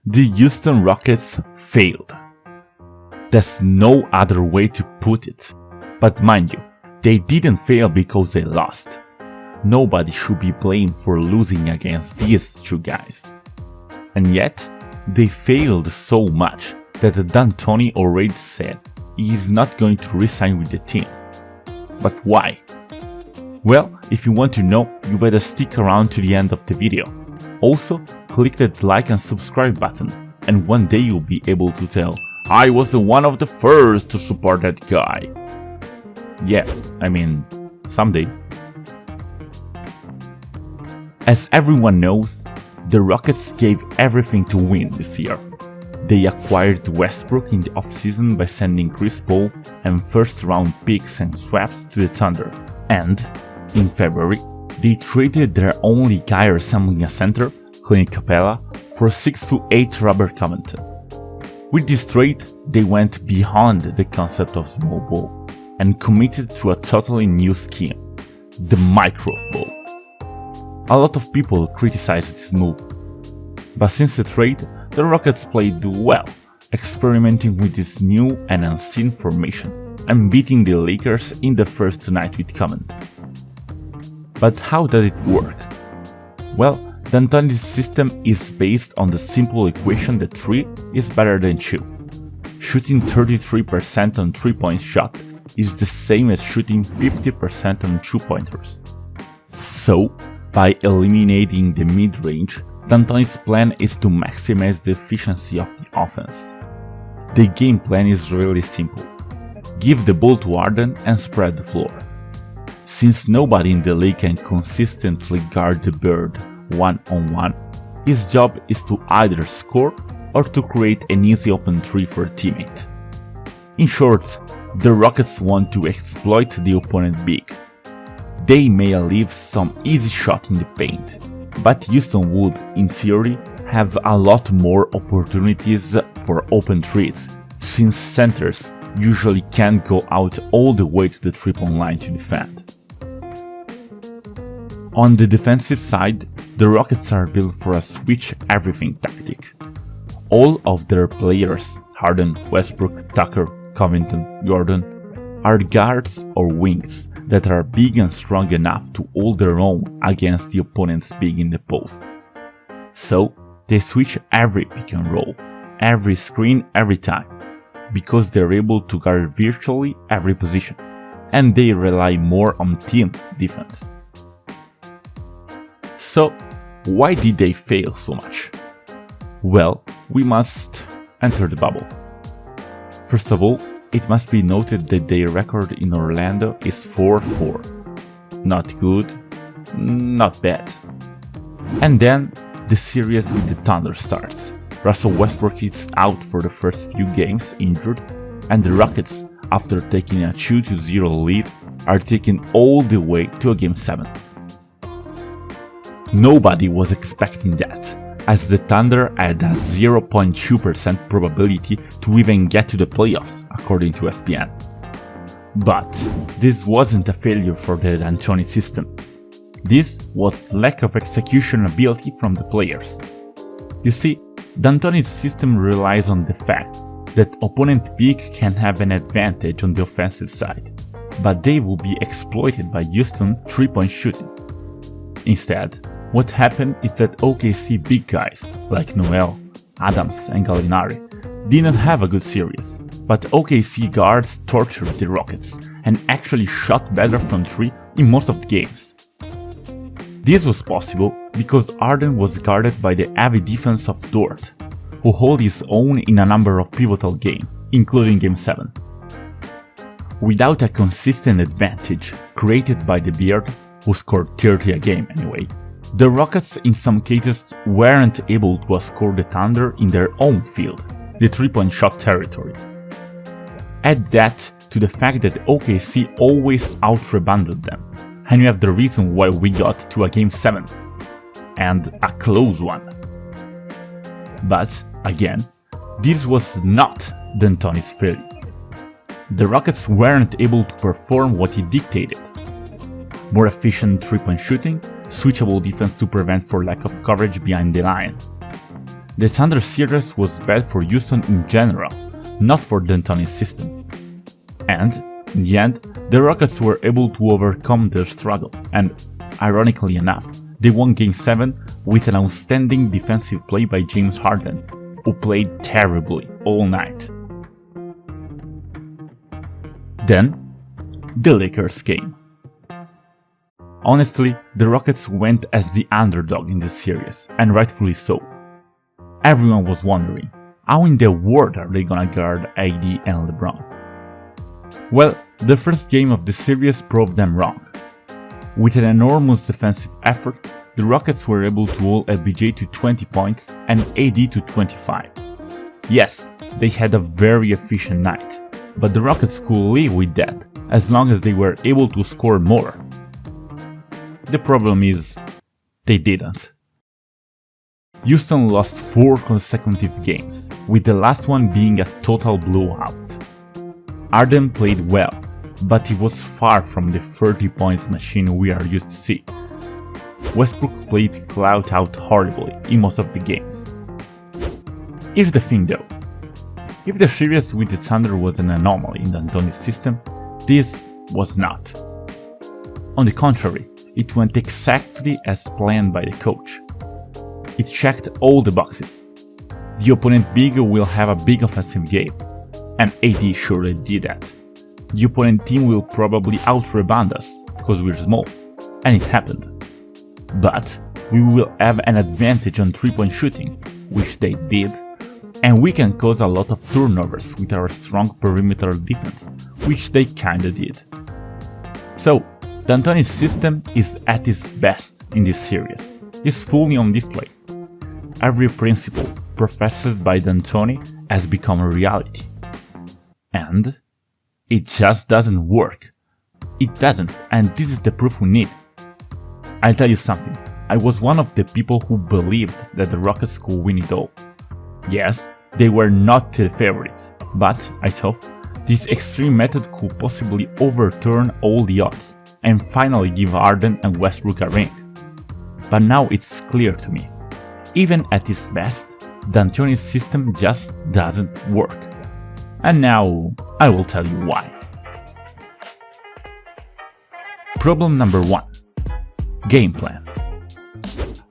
The Houston Rockets failed. There's no other way to put it. But mind you, they didn't fail because they lost. Nobody should be blamed for losing against these two guys. And yet, they failed so much that Antoni already said he is not going to resign with the team. But why? Well, if you want to know, you better stick around to the end of the video. Also, click that like and subscribe button, and one day you'll be able to tell, I was the one of the first to support that guy. Yeah, I mean, someday. As everyone knows, the Rockets gave everything to win this year. They acquired Westbrook in the offseason by sending Chris Paul and first-round picks and swaps to the Thunder, and, in February, they traded their only guy resembling a center, Clint Capella, for 6'8" Robert Covington. With this trade, they went beyond the concept of small ball and committed to a totally new scheme, the micro ball. A lot of people criticized this move, but since the trade, the Rockets played well, experimenting with this new and unseen formation and beating the Lakers in the first night with Covington. But how does it work? Well, Antoni's system is based on the simple equation that 3 is better than 2. Shooting 33% on 3-point shot is the same as shooting 50% on 2-pointers. So, by eliminating the mid-range, Antoni's plan is to maximize the efficiency of the offense. The game plan is really simple. Give the ball to Harden and spread the floor. Since nobody in the league can consistently guard the bird one-on-one, his job is to either score or to create an easy open 3 for a teammate. In short, the Rockets want to exploit the opponent big. They may leave some easy shot in the paint, but Houston would, in theory, have a lot more opportunities for open 3s, since centers usually can't go out all the way to the 3-point line to defend. On the defensive side, the Rockets are built for a switch-everything tactic. All of their players, Harden, Westbrook, Tucker, Covington, Gordon, are guards or wings that are big and strong enough to hold their own against the opponent's big in the post. So, they switch every pick and roll, every screen every time, because they're able to guard virtually every position, and they rely more on team defense. So, why did they fail so much? Well, we must enter the bubble. First of all, it must be noted that their record in Orlando is 4-4. Not good, not bad. And then, the series with the Thunder starts. Russell Westbrook is out for the first few games injured, and the Rockets, after taking a 2-0 lead, are taken all the way to a Game 7. Nobody was expecting that, as the Thunder had a 0.2% probability to even get to the playoffs, according to ESPN. But this wasn't a failure for the Antoni system. This was lack of execution ability from the players. You see, Antoni's system relies on the fact that opponent big can have an advantage on the offensive side, but they will be exploited by Houston 3-point shooting. Instead, what happened is that OKC big guys like Noel, Adams and Gallinari didn't have a good series, but OKC guards tortured the Rockets and actually shot better from 3 in most of the games. This was possible because Harden was guarded by the heavy defense of Dort, who held his own in a number of pivotal games, including Game 7. Without a consistent advantage created by the Beard, who scored 30 a game anyway, the Rockets in some cases weren't able to outscore the Thunder in their own field, the 3-point shot territory. Add that to the fact that OKC always out-rebounded them, and you have the reason why we got to a Game 7, and a close one. But, again, this was not Antoni's failure. The Rockets weren't able to perform what he dictated. More efficient 3-point shooting, switchable defense to prevent for lack of coverage behind the line. The Thunder series was bad for Houston in general, not for the Antoni system. And, in the end, the Rockets were able to overcome their struggle, and, ironically enough, they won Game 7 with an outstanding defensive play by James Harden, who played terribly all night. Then, the Lakers came. Honestly, the Rockets went as the underdog in this series, and rightfully so. Everyone was wondering, how in the world are they gonna guard AD and LeBron? Well, the first game of the series proved them wrong. With an enormous defensive effort, the Rockets were able to hold LBJ to 20 points and AD to 25. Yes, they had a very efficient night, but the Rockets could live with that as long as they were able to score more. The problem is, they didn't. Houston lost 4 consecutive games, with the last one being a total blowout. Harden played well, but he was far from the 30 points machine we are used to see. Westbrook played flat out horribly in most of the games. Here's the thing though, if the series with the Thunder was an anomaly in the Antoni system, this was not. On the contrary, it went exactly as planned by the coach. It checked all the boxes. The opponent big will have a big offensive game, and AD surely did that. The opponent team will probably out-rebound us, because we're small, and it happened. But we will have an advantage on 3-point shooting, which they did, and we can cause a lot of turnovers with our strong perimeter defense, which they kinda did. So, the Antoni system is at its best in this series. It's fully on display. Every principle professed by Antoni has become a reality. And it just doesn't work. It doesn't, and this is the proof we need. I'll tell you something, I was one of the people who believed that the Rockets could win it all. Yes, they were not the favorites, but I thought this extreme method could possibly overturn all the odds and finally give Harden and Westbrook a ring. But now it's clear to me, even at its best, the Antoni system just doesn't work. And now I will tell you why. Problem number 1. Game plan.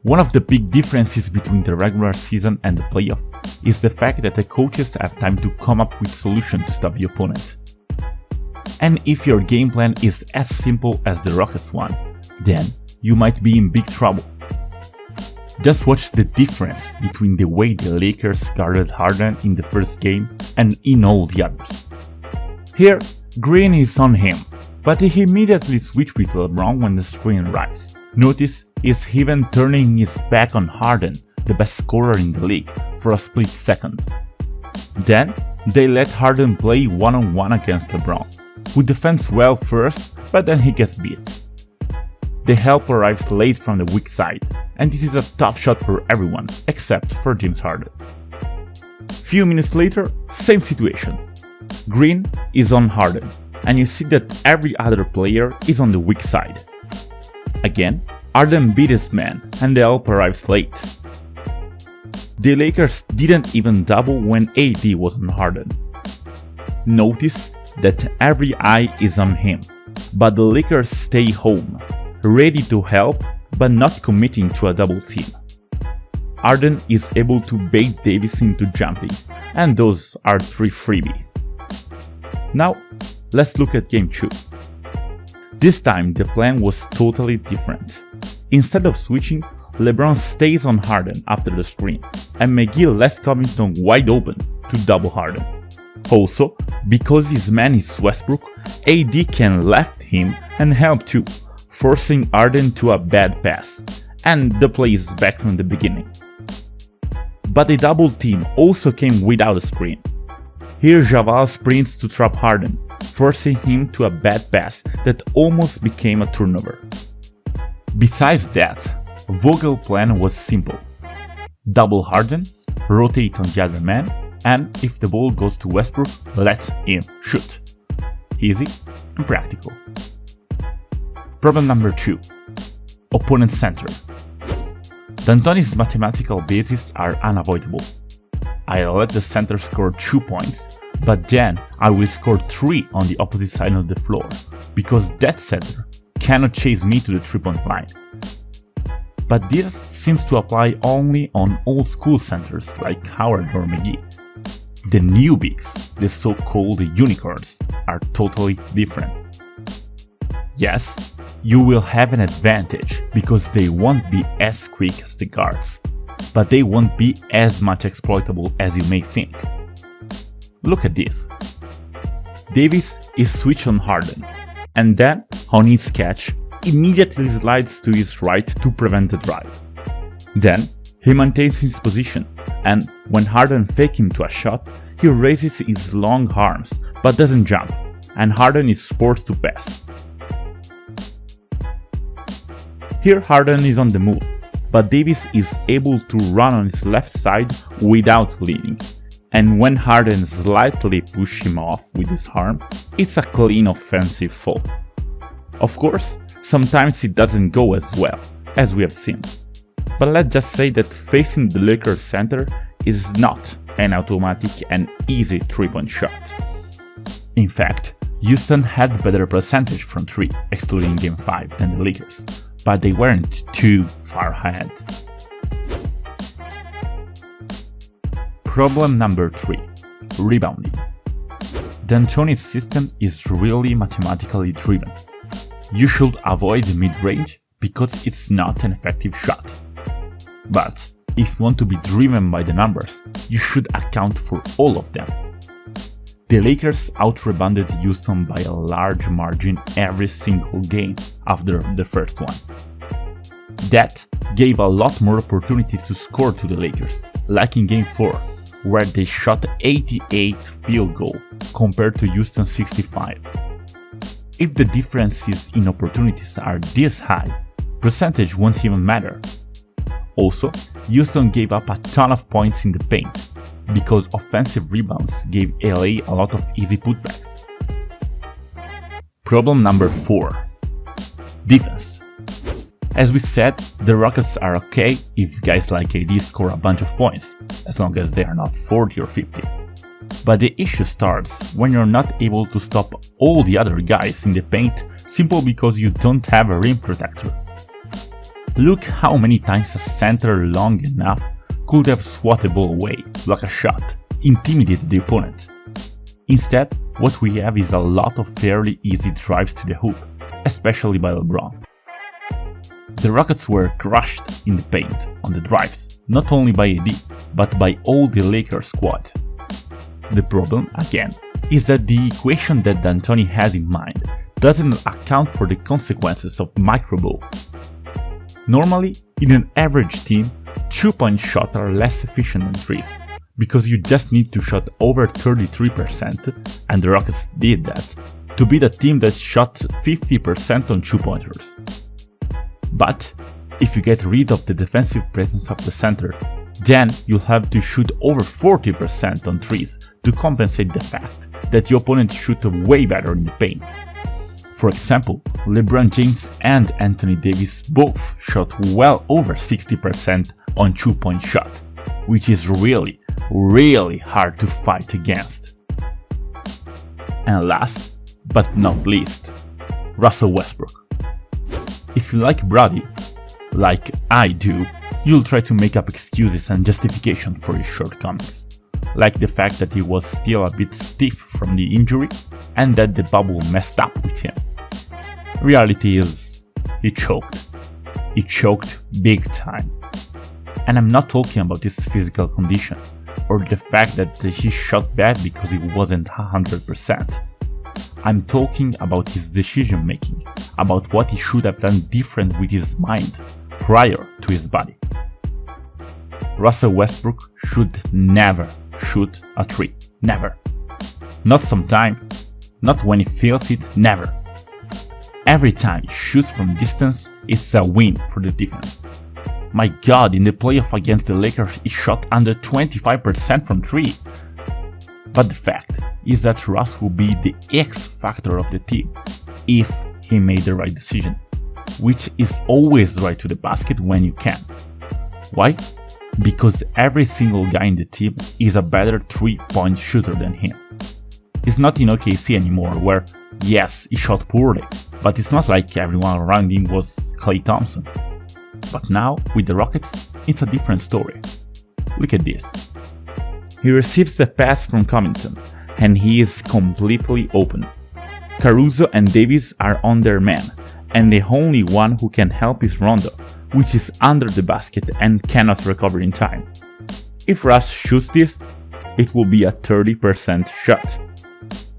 One of the big differences between the regular season and the playoff is the fact that the coaches have time to come up with solutions to stop the opponent. And if your game plan is as simple as the Rockets one, then you might be in big trouble. Just watch the difference between the way the Lakers guarded Harden in the first game and in all the others. Here, Green is on him, but he immediately switched with LeBron when the screen arrives. Notice he's even turning his back on Harden, the best scorer in the league, for a split second. Then, they let Harden play one-on-one against LeBron, who defends well first, but then he gets beat. The help arrives late from the weak side, and this is a tough shot for everyone, except for James Harden. Few minutes later, same situation. Green is on Harden, and you see that every other player is on the weak side. Again, Harden beat his man, and the help arrives late. The Lakers didn't even double when AD was on Harden. Notice that every eye is on him, but the Lakers stay home, ready to help but not committing to a double team. Harden is able to bait Davis into jumping, and those are 3 freebie. Now, let's look at game 2. This time the plan was totally different. Instead of switching, LeBron stays on Harden after the screen, and McGee lets Covington wide open to double Harden. Also, because his man is Westbrook, AD can left him and help too, forcing Harden to a bad pass, and the play is back from the beginning. But the double team also came without a screen. Here Javal sprints to trap Harden, forcing him to a bad pass that almost became a turnover. Besides that, Vogel's plan was simple. Double Harden, rotate on the other man, and if the ball goes to Westbrook, let him shoot. Easy and practical. Problem number 2. Opponent center. Antoni's mathematical bases are unavoidable. I let the center score 2 points, but then I will score 3 on the opposite side of the floor, because that center cannot chase me to the 3-point line. But this seems to apply only on old school centers like Howard or McGee. The new bigs, the so-called unicorns, are totally different. Yes, you will have an advantage because they won't be as quick as the guards, but they won't be as much exploitable as you may think. Look at this. Davis is switched on Harden, and then, on his catch, immediately slides to his right to prevent the drive. Then, he maintains his position, and when Harden fakes him to a shot, he raises his long arms but doesn't jump, and Harden is forced to pass. Here Harden is on the move, but Davis is able to run on his left side without leaning, and when Harden slightly pushes him off with his arm, it's a clean offensive fall. Of course, sometimes it doesn't go as well, as we have seen. But let's just say that facing the Lakers center is not an automatic and easy 3-point shot. In fact, Houston had better percentage from 3, excluding Game 5, than the Lakers, but they weren't too far ahead. Problem number 3. Rebounding. Antoni's system is really mathematically driven. You should avoid mid-range because it's not an effective shot. But if you want to be driven by the numbers, you should account for all of them. The Lakers out-rebounded Houston by a large margin every single game after the first one. That gave a lot more opportunities to score to the Lakers, like in Game 4, where they shot 88 field goals compared to Houston's 65. If the differences in opportunities are this high, percentage won't even matter. Also, Houston gave up a ton of points in the paint, because offensive rebounds gave LA a lot of easy putbacks. Problem number 4. Defense. As we said, the Rockets are okay if guys like AD score a bunch of points, as long as they are not 40 or 50. But the issue starts when you're not able to stop all the other guys in the paint simply because you don't have a rim protector. Look how many times a center long enough could have swatted the ball away, block a shot, intimidated the opponent. Instead, what we have is a lot of fairly easy drives to the hoop, especially by LeBron. The Rockets were crushed in the paint on the drives, not only by AD, but by all the Lakers squad. The problem, again, is that the equation that Antoni has in mind doesn't account for the consequences of microball. Normally, in an average team, 2-point shots are less efficient than 3s, because you just need to shot over 33%, and the Rockets did that, to beat a team that shot 50% on 2-pointers. But, if you get rid of the defensive presence of the center, then you'll have to shoot over 40% on 3s to compensate the fact that your opponent shoots way better in the paint. For example, LeBron James and Anthony Davis both shot well over 60% on 2-point shot, which is really, really hard to fight against. And last, but not least, Russell Westbrook. If you like Brody, like I do, you'll try to make up excuses and justification for his shortcomings, like the fact that he was still a bit stiff from the injury and that the bubble messed up with him. Reality is, he choked. He choked big time. And I'm not talking about his physical condition, or the fact that he shot bad because he wasn't 100%. I'm talking about his decision making, about what he should have done different with his mind prior to his body. Russell Westbrook should never shoot a 3. Never. Not sometime, not when he feels it, never. Every time he shoots from distance, it's a win for the defense. My god, in the playoff against the Lakers, he shot under 25% from 3. But the fact is that Russ will be the X factor of the team if he made the right decision, which is always right to the basket when you can. Why? Because every single guy in the team is a better 3-point shooter than him. It's not in OKC anymore, where, yes, he shot poorly, but it's not like everyone around him was Klay Thompson. But now, with the Rockets, it's a different story. Look at this. He receives the pass from Covington, and he is completely open. Caruso and Davis are on their man, and the only one who can help is Rondo, which is under the basket and cannot recover in time. If Russ shoots this, it will be a 30% shot.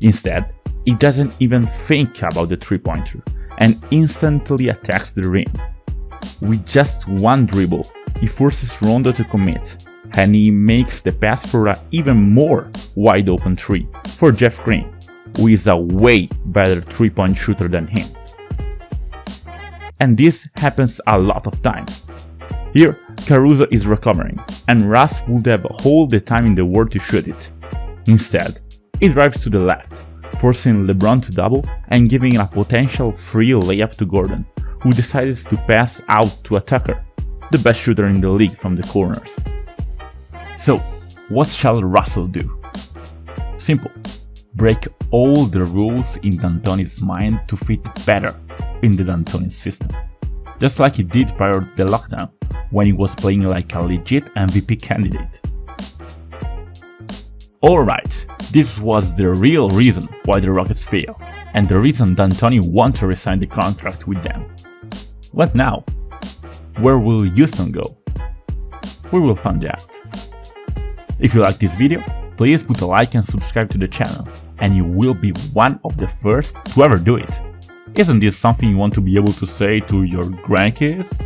Instead, he doesn't even think about the 3-pointer and instantly attacks the rim. With just one dribble, he forces Rondo to commit, and he makes the pass for an even more wide-open 3 for Jeff Green, who is a way better 3-point shooter than him. And this happens a lot of times. Here, Caruso is recovering, and Russ would have all the time in the world to shoot it. Instead, he drives to the left, forcing LeBron to double and giving a potential free layup to Gordon, who decides to pass out to a Tucker, the best shooter in the league from the corners. So, what shall Russell do? Simple. Break all the rules in D'Antoni's mind to fit better in the D'Antoni system. Just like he did prior to the lockdown, when he was playing like a legit MVP candidate. Alright, this was the real reason why the Rockets fail, and the reason D'Antoni wants to resign the contract with them. What now? Where will Houston go? We will find out. If you like this video, please put a like and subscribe to the channel, and you will be one of the first to ever do it. Isn't this something you want to be able to say to your grandkids?